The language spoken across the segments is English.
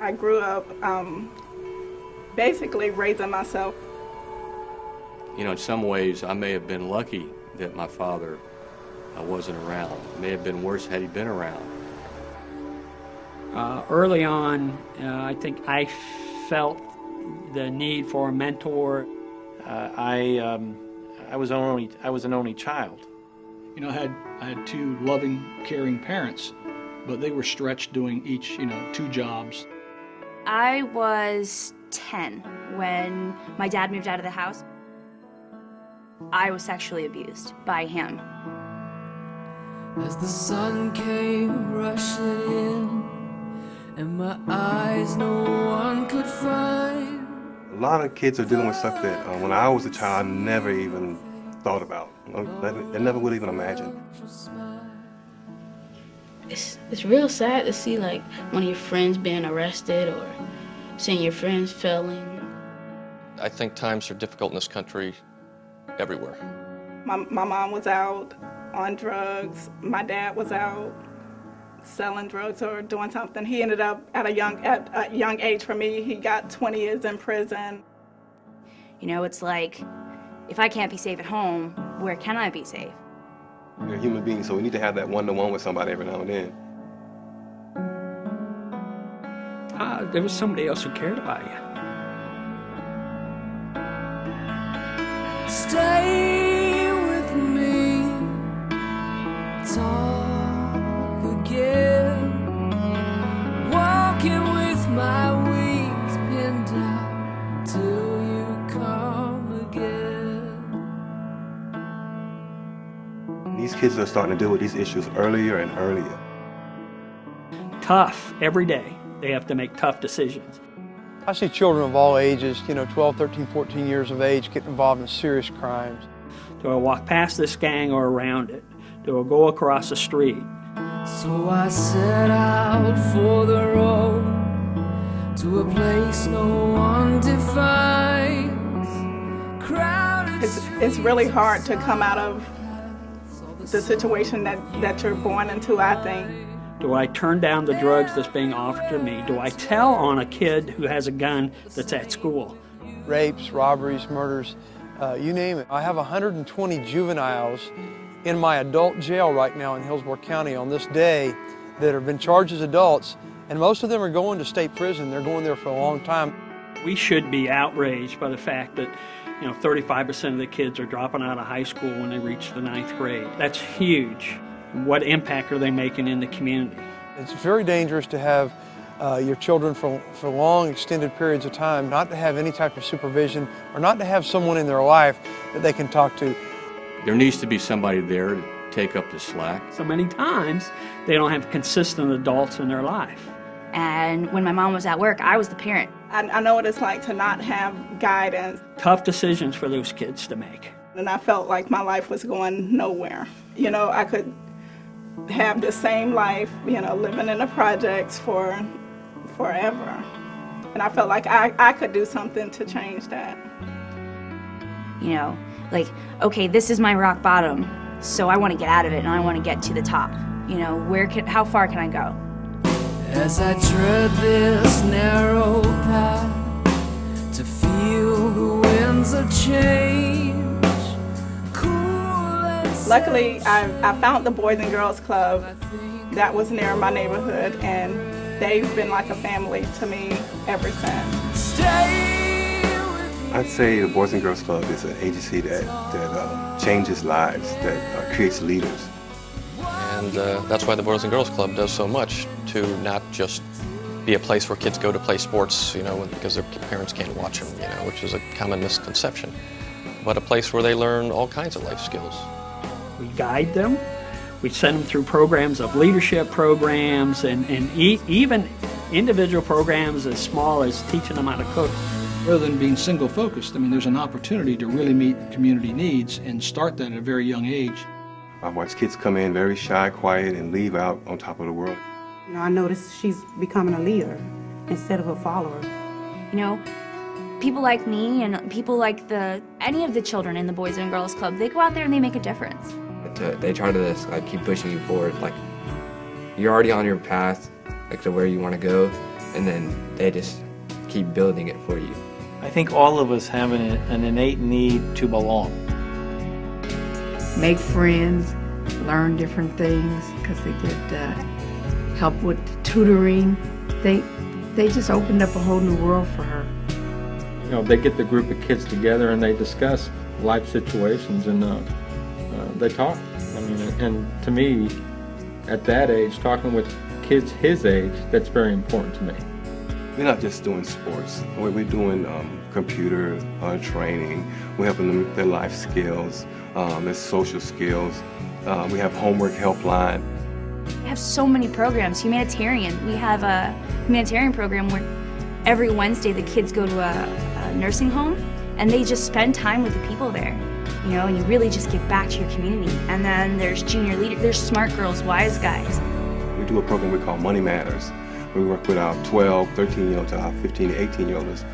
I grew up basically raising myself. You know, in some ways, I may have been lucky that my father wasn't around. It may have been worse had he been around. Early on, I think I felt the need for a mentor. I was an only child. You know, I had two loving, caring parents, but they were stretched doing each, 2 jobs. I was 10 when my dad moved out of the house. I was sexually abused by him. As the sun came rushing in, and my eyes no one could find. A lot of kids are dealing with stuff that when I was a child I never even thought about. I never would even imagine. It's real sad to see like one of your friends being arrested or seeing your friends failing. I think times are difficult in this country everywhere. My mom was out on drugs. My dad was out selling drugs or doing something. He ended up at a young age for me. He got 20 years in prison. You know, it's like, if I can't be safe at home, where can I be safe? You're a human being, so we need to have that one-to-one with somebody every now and then. There was somebody else who cared about you. Stay with me, talk again, walking with my wings pinned down till you come again. These kids are starting to deal with these issues earlier and earlier. Tough every day. They have to make tough decisions. I see children of all ages, 12, 13, 14 years of age, get involved in serious crimes. Do I walk past this gang or around it? Do I go across the street? So I set out for the road to a place no one defines. It's really hard to come out of the situation that you're born into, I think. Do I turn down the drugs that's being offered to me? Do I tell on a kid who has a gun that's at school? Rapes, robberies, murders, you name it. I have 120 juveniles in my adult jail right now in Hillsborough County on this day that have been charged as adults, and most of them are going to state prison. They're going there for a long time. We should be outraged by the fact that 35% of the kids are dropping out of high school when they reach the 9th grade. That's huge. What impact are they making in the community? It's very dangerous to have your children for long, extended periods of time, not to have any type of supervision or not to have someone in their life that they can talk to. There needs to be somebody there to take up the slack. So many times they don't have consistent adults in their life. And when my mom was at work, I was the parent. I know what it's like to not have guidance. Tough decisions for those kids to make. And I felt like my life was going nowhere. I could have the same life, living in the projects forever. And I felt like I could do something to change that. Okay, this is my rock bottom, so I want to get out of it and I want to get to the top. How far can I go? As I tread this narrow path to feel the winds of change. Luckily, I found the Boys and Girls Club that was near my neighborhood, and they've been like a family to me ever since. I'd say the Boys and Girls Club is an agency that changes lives, that creates leaders. And that's why the Boys and Girls Club does so much to not just be a place where kids go to play sports, because their parents can't watch them, which is a common misconception, but a place where they learn all kinds of life skills. We guide them. We send them through programs of leadership programs and even individual programs as small as teaching them how to cook. Rather than being single-focused, there's an opportunity to really meet community needs and start that at a very young age. I watch kids come in very shy, quiet, and leave out on top of the world. I noticed she's becoming a leader instead of a follower. People like me and people like any of the children in the Boys and Girls Club, they go out there and they make a difference. They try to keep pushing you forward. Like, you're already on your path, to where you want to go, and then they just keep building it for you. I think all of us have an innate need to belong. Make friends, learn different things, because they get help with tutoring. They just opened up a whole new world for her. You know, they get the group of kids together and they discuss life situations, and they talk. I mean, and to me, at that age, talking with kids his age, that's very important to me. We're not just doing sports. We're doing computer training. We're helping them with their life skills, their social skills. We have homework helpline. We have so many programs. Humanitarian. We have a humanitarian program where every Wednesday the kids go to a nursing home and they just spend time with the people there. You know, and you really just give back to your community. And then there's junior leaders, there's smart girls, wise guys. We do a program we call Money Matters. We work with our 12, 13-year-olds to our 15 to 18-year-olds.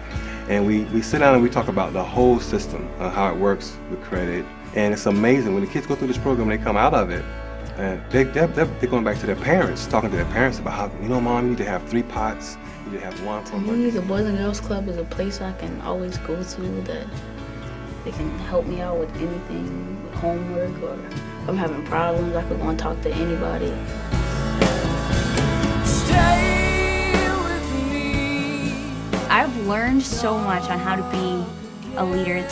And we sit down and we talk about the whole system, how it works with credit. And it's amazing when the kids go through this program and they come out of it, they're going back to their parents, talking to their parents about how, you know, Mom, you need to have 3 pots, you need to have one for To me, the Boys and Girls Club is a place I can always go to that they can help me out with anything, with homework, or if I'm having problems, I could go and talk to anybody. I've learned so much on how to be a leader.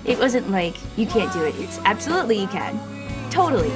It wasn't like, you can't do it. It's absolutely you can. Totally.